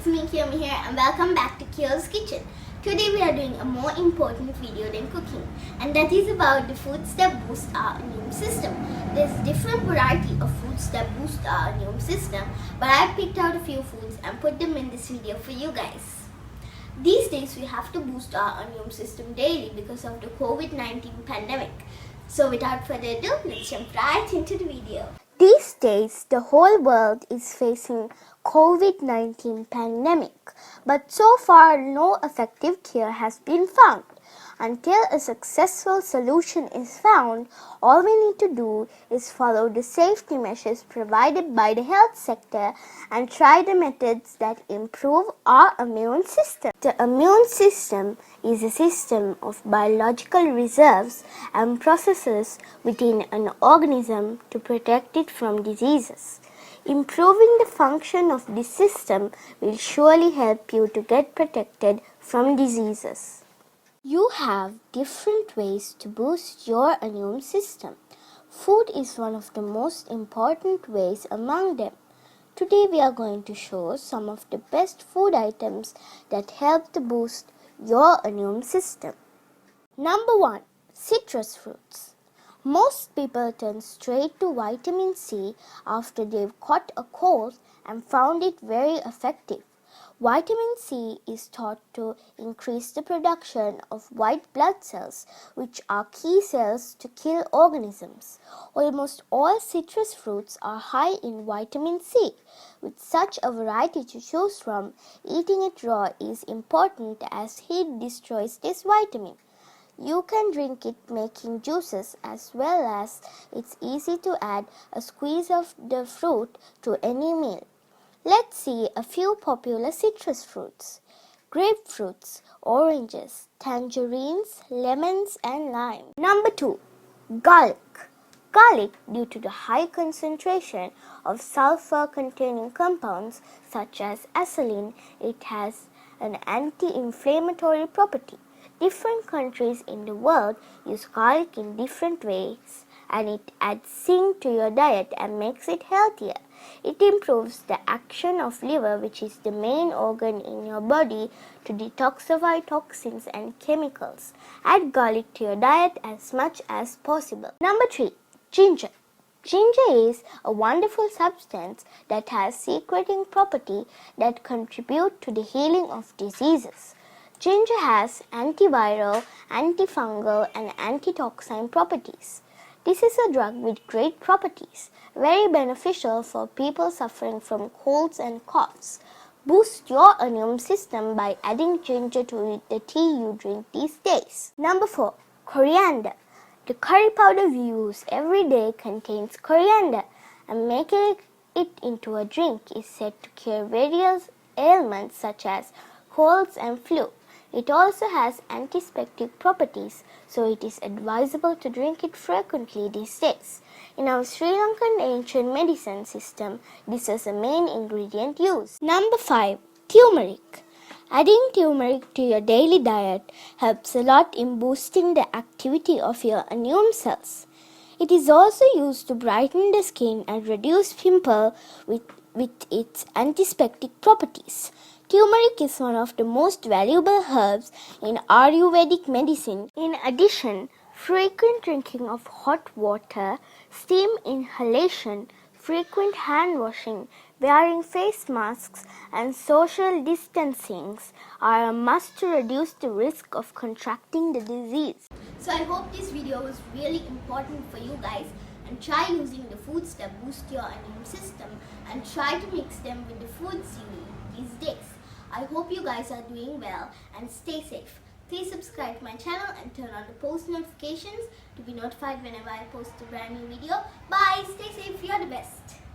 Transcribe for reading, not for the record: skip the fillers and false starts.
it's me Kiyomi here and welcome back to kiyo'skitchen. Today we are doing a more important video than cooking, and that is about the foods that boost our immune system. There's different variety of foods that boost our immune system, but I picked out a few foods and put them in this video for you guys. These days we have to boost our immune system daily because of the COVID-19 pandemic. So without further ado, let's jump right into the video. These days, the whole world is facing COVID-19 pandemic, but so far no effective cure has been found. Until a successful solution is found, all we need to do is follow the safety measures provided by the health sector and try the methods that improve our immune system. The immune system is a system of biological reserves and processes within an organism to protect it from diseases. Improving the function of this system will surely help you to get protected from diseases. You have different ways to boost your immune system. Food is one of the most important ways among them. Today we are going to show some of the best food items that help to boost your immune system. Number 1. Citrus fruits. Most people turn straight to vitamin C after they've caught a cold and found it very effective. Vitamin C is thought to increase the production of white blood cells, which are key cells to kill organisms. Almost all citrus fruits are high in vitamin C. With such a variety to choose from, eating it raw is important as heat destroys this vitamin. You can drink it making juices as well as it's easy to add a squeeze of the fruit to any meal. Let's see a few popular citrus fruits: grapefruits, oranges, tangerines, lemons, and lime. Number 2. Garlic. Garlic, due to the high concentration of sulfur-containing compounds such as acetylene, it has an anti-inflammatory property. Different countries in the world use garlic in different ways, and it adds zinc to your diet and makes it healthier. It improves the action of liver, which is the main organ in your body, to detoxify toxins and chemicals. Add garlic to your diet as much as possible. Number 3. Ginger. Ginger is a wonderful substance that has secreting property that contribute to the healing of diseases. Ginger has antiviral, antifungal, and antitoxin properties. This is a drug with great properties, very beneficial for people suffering from colds and coughs. Boost your immune system by adding ginger to the tea you drink these days. Number 4. Coriander. The curry powder we use every day contains coriander, and making it into a drink is said to cure various ailments such as colds and flu. It also has antiseptic properties, so it is advisable to drink it frequently these days. In our Sri Lankan ancient medicine system, this is the main ingredient used. Number 5. Turmeric. Adding turmeric to your daily diet helps a lot in boosting the activity of your immune cells. It is also used to brighten the skin and reduce pimples with its antiseptic properties. Turmeric is one of the most valuable herbs in Ayurvedic medicine. In addition, frequent drinking of hot water, steam inhalation, frequent hand washing, wearing face masks, and social distancing are a must to reduce the risk of contracting the disease. So I hope this video was really important for you guys, and try using the foods that boost your immune system and try to mix them with the foods you eat these days. I hope you guys are doing well and stay safe. Please subscribe to my channel and turn on the post notifications to be notified whenever I post a brand new video. Bye! Stay safe, you're the best!